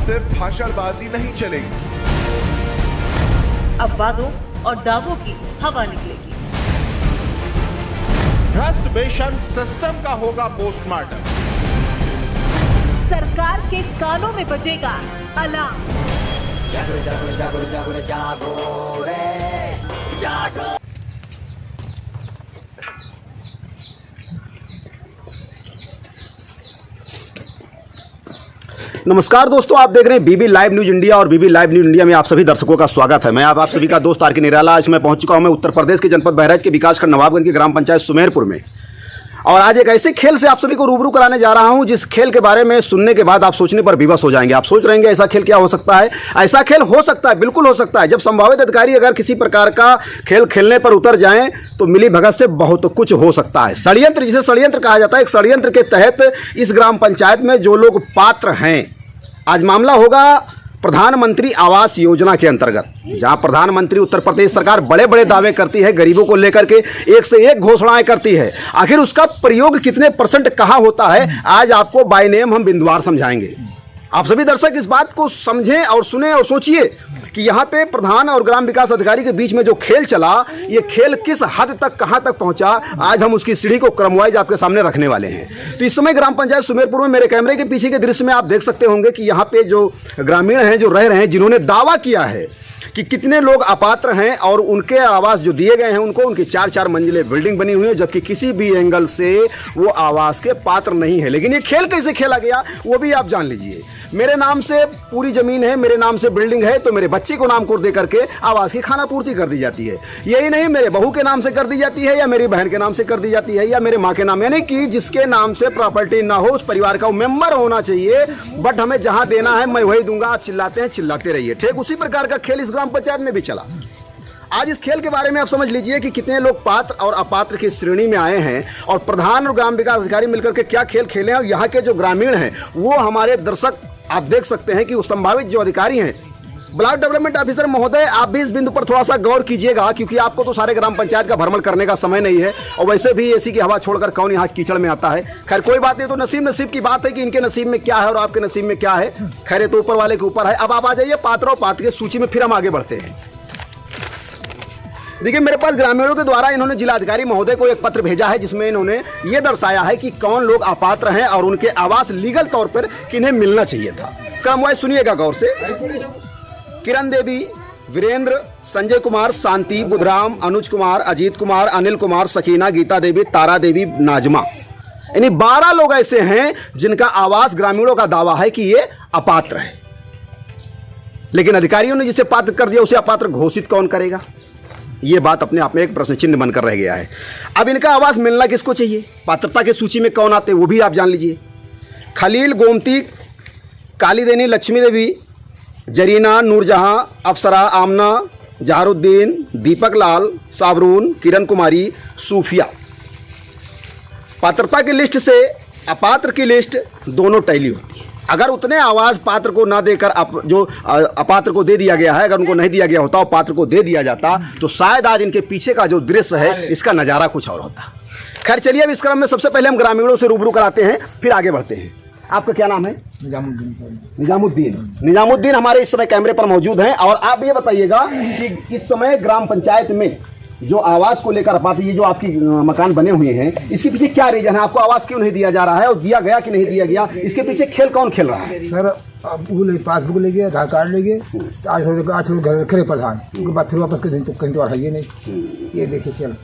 सिर्फ भाषणबाजी नहीं चलेगी, अब वादों और दावों की हवा निकलेगी। भ्रष्ट बेशन सिस्टम का होगा पोस्टमार्टम। सरकार के कानों में बजेगा अलार्म। जागो जागो जागो जागो जागो रे जागो। नमस्कार दोस्तों, आप देख रहे हैं बीबी लाइव न्यूज इंडिया और बीबी लाइव न्यूज इंडिया में आप सभी दर्शकों का स्वागत है। मैं आप सभी का दोस्त आर.के. निराला। आज मैं पहुंच चुका हूं मैं उत्तर प्रदेश के जनपद बहराइच के विकासखंड नवाबगंज की ग्राम पंचायत सुमेरपुर में, और आज एक ऐसे खेल से आप सभी को रूबरू कराने जा रहा हूं जिस खेल के बारे में सुनने के बाद आप सोचने पर विवश हो जाएंगे। आप सोच रहे हैं ऐसा खेल क्या हो सकता है? ऐसा खेल हो सकता है, बिल्कुल हो सकता है। जब संभावित अधिकारी अगर किसी प्रकार का खेल खेलने पर उतर जाएं तो मिली भगत से बहुत कुछ हो सकता है। षड्यंत्र, जिसे षड्यंत्र कहा जाता है, एक षड्यंत्र के तहत इस ग्राम पंचायत में जो लोग पात्र हैं, आज मामला होगा प्रधानमंत्री आवास योजना के अंतर्गत, जहां प्रधानमंत्री उत्तर प्रदेश सरकार बड़े बड़े दावे करती है, गरीबों को लेकर के एक से एक घोषणाएं करती है। आखिर उसका प्रयोग कितने % कहां होता है, आज आपको बाय नेम हम बिंदुवार समझाएंगे। आप सभी दर्शक इस बात को समझें और सुने और सोचिए कि यहाँ पे प्रधान और ग्राम विकास अधिकारी के बीच में जो खेल चला, ये खेल किस हद तक कहाँ तक पहुँचा, आज हम उसकी सीढ़ी को क्रमवाइज आपके सामने रखने वाले हैं। तो इस समय ग्राम पंचायत सुमेरपुर में मेरे कैमरे के पीछे के दृश्य में आप देख सकते होंगे कि यहाँ पे जो ग्रामीण हैं, जो रह रहे हैं, जिन्होंने दावा किया है कि कितने लोग अपात्र हैं और उनके आवास जो दिए गए हैं उनको, उनकी 4-4 मंजिले बिल्डिंग बनी हुई है, जबकि किसी भी एंगल से वो आवास के पात्र नहीं है। लेकिन ये खेल कैसे खेला गया वो भी आप जान लीजिए। मेरे नाम से पूरी जमीन है, मेरे नाम से बिल्डिंग है, तो मेरे बच्चे को नाम को दे करके आवास की खाना पूर्ति कर दी जाती है। यही नहीं, मेरे बहू के नाम से कर दी जाती है, या मेरी बहन के नाम से कर दी जाती है, या मेरे माँ के नाम, यानी कि जिसके नाम से प्रॉपर्टी ना हो उस परिवार का वो मेंबर होना चाहिए, बट हमें जहां देना है मैं वही दूंगा। आप चिल्लाते हैं, चिल्लाते रहिए। ठीक उसी प्रकार का खेल इस ग्राम पंचायत में भी चला। आज इस खेल के बारे में आप समझ लीजिए कि कितने लोग पात्र और अपात्र की श्रेणी में आए हैं, और प्रधान और ग्राम विकास अधिकारी मिलकर के क्या खेल खेले हैं, और यहाँ के जो ग्रामीण हैं वो हमारे दर्शक आप देख सकते हैं कि उस संभावित जो अधिकारी हैं, ब्लॉक डेवलपमेंट ऑफिसर महोदय, आप भी इस बिंदु पर थोड़ा सा गौर कीजिएगा, क्योंकि आपको तो सारे ग्राम पंचायत का भ्रमण करने का समय नहीं है, और वैसे भी एसी की हवा छोड़कर कौन यहाँ कीचड़ में आता है। खैर कोई बात नहीं, तो नसीब की बात है कि इनके नसीब में क्या है और आपके नसीब में क्या है। खैर ये तो ऊपर वाले के ऊपर है। अब आप आ जाइए पात्र और पात्र की सूची में, फिर हम आगे बढ़ते हैं। देखिए, मेरे पास ग्रामीणों के द्वारा इन्होंने जिलाधिकारी महोदय को एक पत्र भेजा है, जिसमें इन्होंने ये दर्शाया है कि कौन लोग अपात्र हैं और उनके आवास लीगल तौर पर किन्हें मिलना चाहिए था। क्रमवाइज सुनिएगा गौर से। किरण देवी, वीरेंद्र, संजय कुमार, शांति, बुधराम, अनुज कुमार, अजीत कुमार, अनिल कुमार, सकीना, गीता देवी, तारा देवी, नाजमा, यानी 12 लोग ऐसे हैं जिनका आवास ग्रामीणों का दावा है कि ये अपात्र है। लेकिन अधिकारियों ने जिसे पात्र कर दिया उसे अपात्र घोषित कौन करेगा? ये बात अपने आप में एक प्रश्न चिन्ह बनकर रह गया है। अब इनका आवास मिलना किसको चाहिए? पात्रता की सूची में कौन आते हैं वो भी आप जान लीजिए। खलील, गोमती, कालीदेनी, लक्ष्मी देवी, जरीना, नूरजहां, अप्सरा, आमना, जहारुद्दीन, दीपक लाल, साबरून, किरण कुमारी, सूफिया। पात्रता की लिस्ट से अपात्र की लिस्ट दोनों टैली होती है। अगर उतने आवास पात्र को ना देकर जो अपात्र को दे दिया गया है, अगर उनको नहीं दिया गया होता और पात्र को दे दिया जाता, तो शायद आज इनके पीछे का जो दृश्य है इसका नज़ारा कुछ और होता। खैर चलिए, अब इस क्रम में सबसे पहले हम ग्रामीणों से रूबरू कराते हैं, फिर आगे बढ़ते हैं। आपका क्या नाम है? निजामुद्दीन हमारे इस समय कैमरे पर मौजूद हैं। और आप ये बताइएगा कि इस समय ग्राम पंचायत में जो आवास को लेकर अपात्र, ये जो आपकी मकान बने हुए हैं, इसके पीछे क्या रीजन है? आपको आवास क्यों नहीं दिया जा रहा है, और दिया गया कि नहीं दिया गया? इसके पीछे खेल कौन खेल रहा है? सर, वो पासबुक ले गए, आधार कार्ड ले गए, 400 घर रखे प्रधान, उनके बाद फिर वापस कहीं तो है ये नहीं। ये देखिए खेल,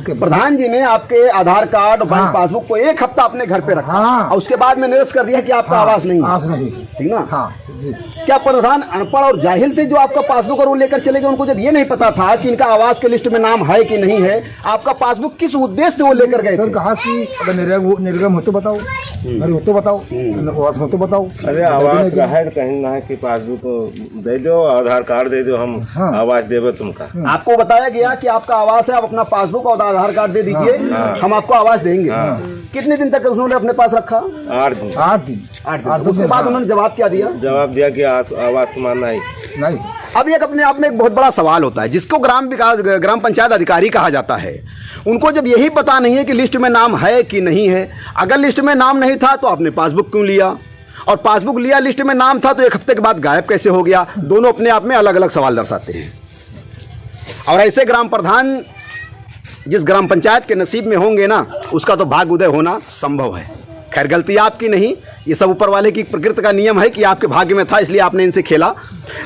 प्रधान जी ने आपके आधार कार्ड और बैंक पासबुक को एक हफ्ता अपने घर पे रखा, और उसके बाद में निरस्त कर दिया कि आपका आवास नहीं है, ठीक ना? हाँ जी। क्या प्रधान अनपढ़ और जाहिल थे जो आपका पासबुक और वो लेकर चले गए? उनको जब ये नहीं पता था कि इनका आवास के लिस्ट में नाम है कि नहीं है, आपका पासबुक किस उद्देश्य से वो लेकर गए? सर कहा कि अगर निर्गम हो तो बताओ, अरे हो तो बताओ, आवास हो तो बताओ। अरे आवास का है कहीं ना कि पासबुक दे दो, आधार कार्ड दे दो, हम आवास देवे तुमका। आपको बताया गया कि आपका आवास है, आप अपना पासबुक और आधार कार्ड दे दीजिए, हम आपको आवास देंगे। कितने दिन तक उन्होंने अपने पास रखा? 8 दिन। 8 दिन। उसके बाद उन्होंने जवाब क्या दिया? जवाब दिया कि आवास तुम्हारा नहीं। अब एक अपने आप में एक बहुत बड़ा सवाल होता है, जिसको ग्राम पंचायत अधिकारी कहा जाता है। उनको जब यही पता नहीं है कि लिस्ट में नाम है कि नहीं है, अगर लिस्ट में नाम नहीं था तो आपने पासबुक क्यों लिया? और पासबुक लिया, लिस्ट में नाम था, तो एक हफ्ते के बाद गायब कैसे हो गया? दोनों अपने आप में अलग अलग सवाल दर्शाते हैं। और ऐसे ग्राम प्रधान जिस ग्राम पंचायत के नसीब में होंगे ना, उसका तो भाग्य उदय होना संभव है। खैर, गलती आपकी नहीं, ये सब ऊपर वाले की प्रकृति का नियम है कि आपके भाग्य में था, इसलिए आपने इनसे खेला।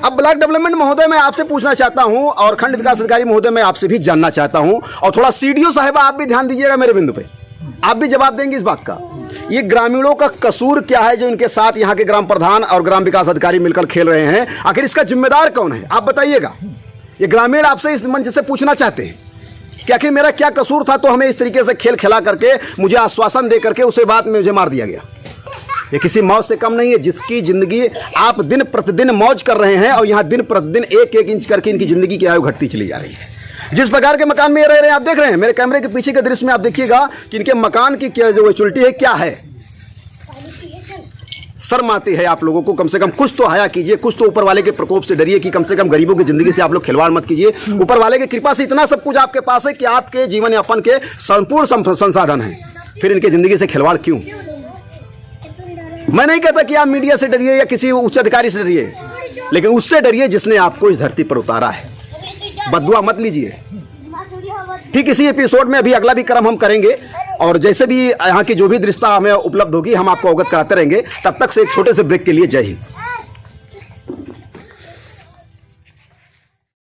अब ब्लॉक डेवलपमेंट महोदय मैं आपसे पूछना चाहता हूं, और खंड विकास अधिकारी महोदय मैं आपसे भी जानना चाहता हूं, और थोड़ा सीडीओ साहिबा आप भी ध्यान दीजिएगा मेरे बिंदु पे, आप भी जवाब देंगे इस बात का। ये ग्रामीणों का कसूर क्या है जो इनके साथ यहाँ के ग्राम प्रधान और ग्राम विकास अधिकारी मिलकर खेल रहे हैं? आखिर इसका जिम्मेदार कौन है, आप बताइएगा। ये ग्रामीण आपसे इस मंच से पूछना चाहते हैं कि आखिर मेरा क्या कसूर था, तो हमें इस तरीके से खेल खिला करके, मुझे आश्वासन दे करके उसे बाद में मुझे मार दिया गया। ये किसी मौज से कम नहीं है, जिसकी जिंदगी आप दिन प्रतिदिन मौज कर रहे हैं, और यहाँ दिन प्रतिदिन एक एक इंच करके इनकी जिंदगी की आयु घटती चली जा रही है। जिस प्रकार के मकान में ये रह रहे हैं, आप देख रहे हैं, मेरे कैमरे के पीछे के दृश्य में आप देखिएगा कि इनके मकान की क्या जो एचुअलिटी है, क्या है। शर्म आती है आप लोगों को, कम से कम कुछ तो हया कीजिए, कुछ तो ऊपर वाले के प्रकोप से डरिए कि कम से कम गरीबों की जिंदगी से आप लोग खिलवाड़ मत कीजिए। ऊपर वाले की कृपा से इतना सब कुछ आपके पास है कि आपके जीवन यापन के संपूर्ण संसाधन हैं, फिर इनकी जिंदगी से खिलवाड़ क्यों? मैं नहीं कहता कि आप मीडिया से डरिए या किसी उच्च अधिकारी से डरिए, लेकिन उससे डरिए जिसने आपको इस धरती पर उतारा है। बददुआ मत लीजिए। ठीक इसी एपिसोड में अभी अगला भी क्रम हम करेंगे, और जैसे भी यहाँ की जो भी दृश्यता हमें उपलब्ध होगी हम आपको अवगत कराते रहेंगे। तब तक से एक छोटे से ब्रेक के लिए जय हिंद।